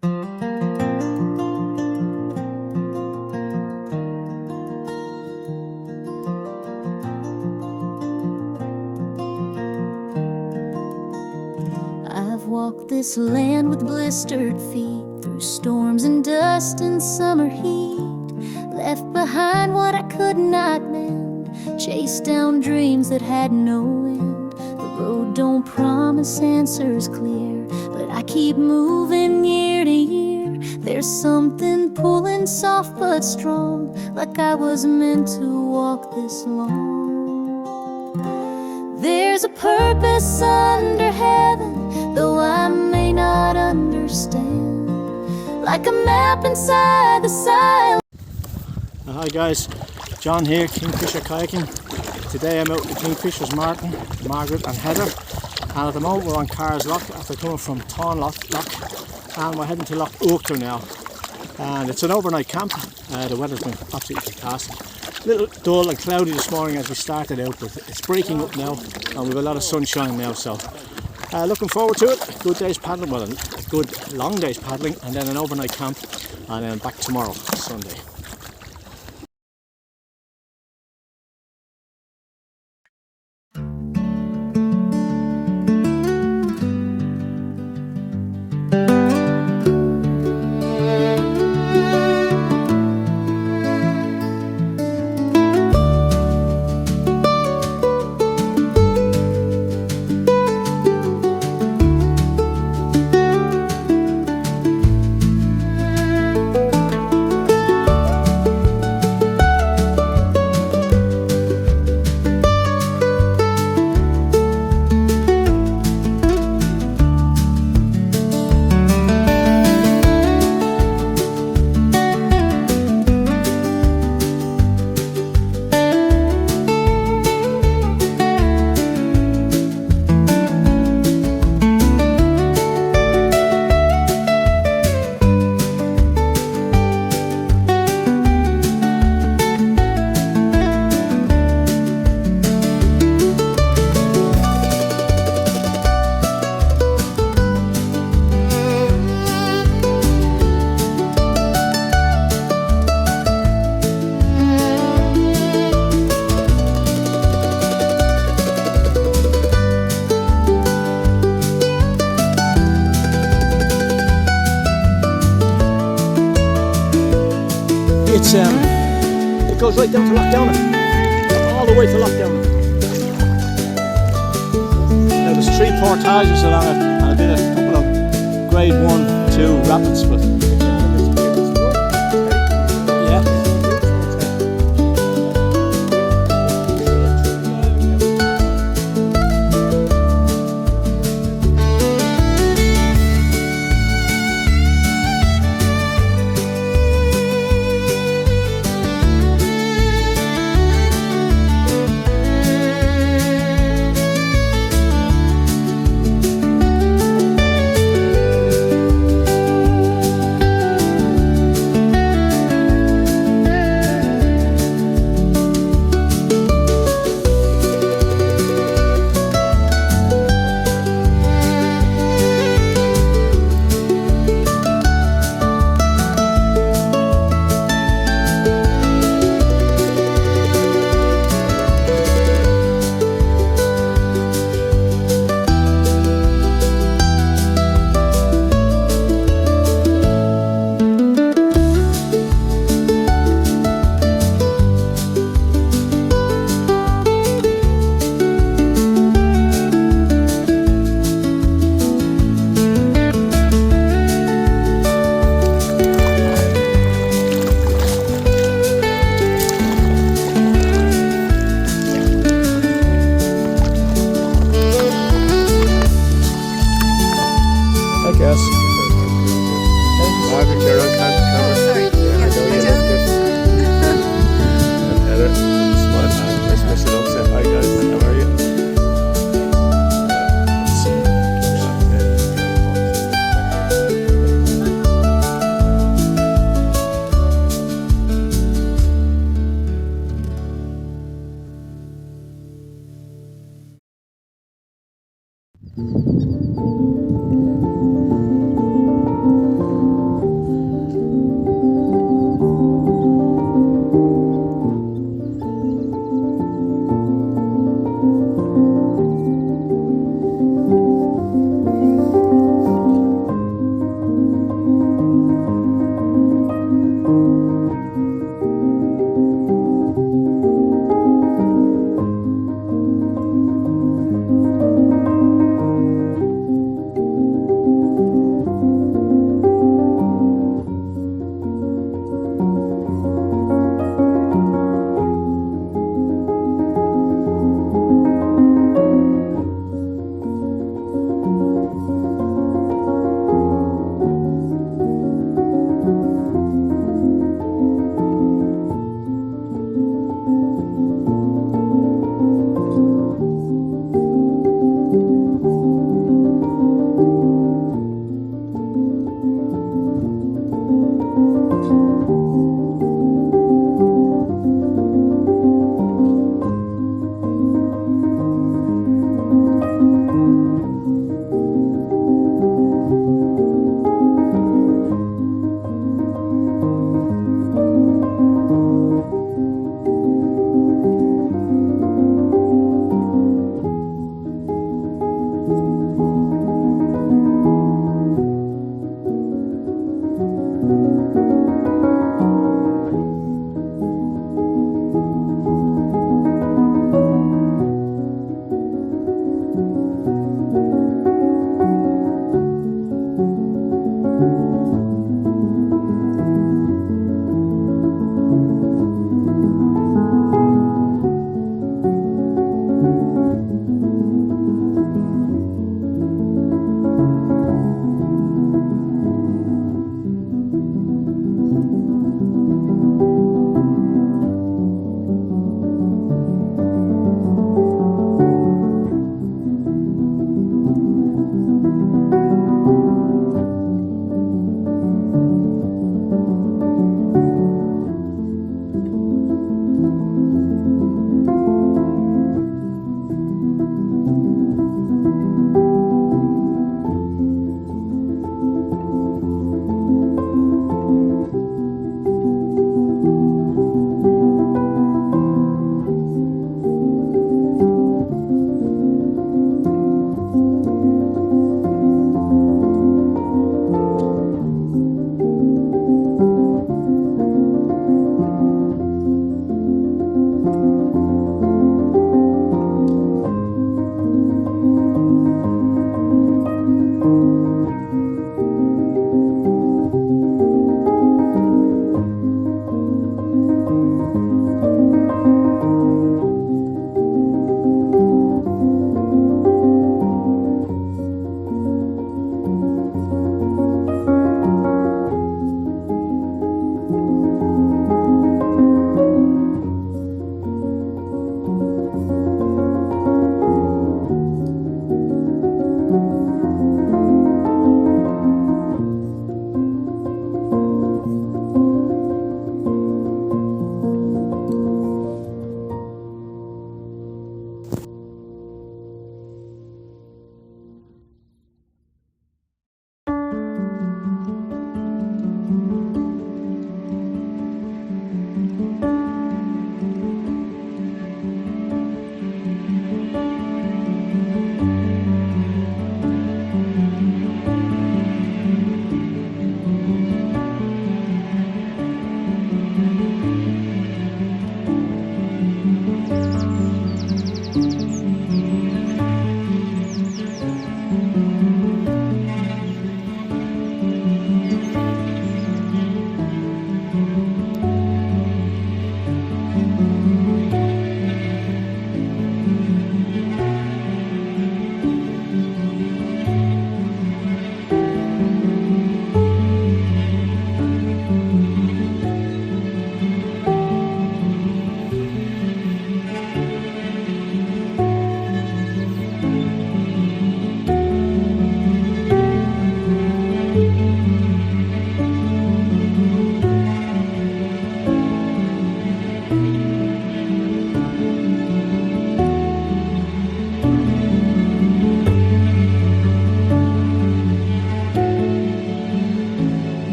I've walked this land with blistered feet, through storms and dust and summer heat, left behind what I could not mend, chased down dreams that had no end. The road don't promise answers clear, but I keep moving year to year. There's something pulling soft but strong, like I was meant to walk this long. There's a purpose under heaven, though I may not understand, like a map inside the silence. Hi guys, John here, Kingfisher Kayaking. Today I'm out with Kingfishers Martin, Margaret and Heather, and at the moment we're on Carr's Loch after coming from Tawn Loch, and we're heading to Loch Oakter now. And it's an overnight camp. The weather's been absolutely fantastic. A little dull and cloudy this morning as we started out, but it's breaking up now and we've a lot of sunshine now, so looking forward to it. Good day's paddling, well, a good long day's paddling, and then an overnight camp, and then back tomorrow, Sunday. It goes right down to Loch, all the way to Loch. Now there's 3 portages along it, and I did a couple of grade 1, 2 rapids, but yeah. Margaret, you're on camera. Oh, sorry. I know you loved it. And Heather, smile. Nice to say hi guys, how are you?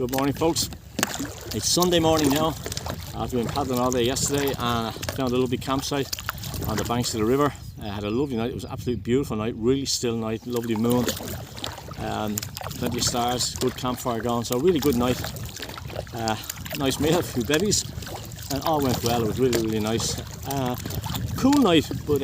Good morning, folks. It's Sunday morning now. I've been paddling all day yesterday and I found a lovely campsite on the banks of the river. I had a lovely night. It was an absolutely beautiful night, really still night, lovely moon, plenty of stars, good campfire going, so really good night. Nice meal, a few bevies, and all went well. It was really, really nice. Cool night, but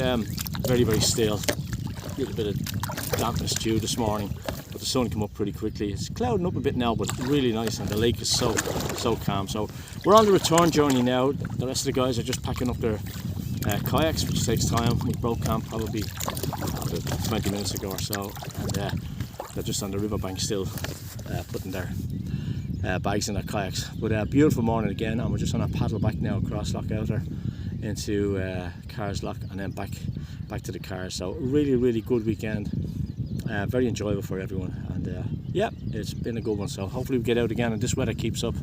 very, very still. A little bit of dampness due this morning, but the sun came up pretty quickly. It's clouding up a bit now, but really nice, and the lake is so calm. So we're on the return journey now. The rest of the guys are just packing up their kayaks, which takes time. We broke camp probably about 20 minutes ago or so, and they're just on the riverbank still putting their bags in their kayaks. But beautiful morning again, and we're just on a paddle back now across Loch Outer into Cars Loch and then back to the cars. So really, really good weekend, very enjoyable for everyone, and yeah, it's been a good one. So hopefully we get out again and this weather keeps up.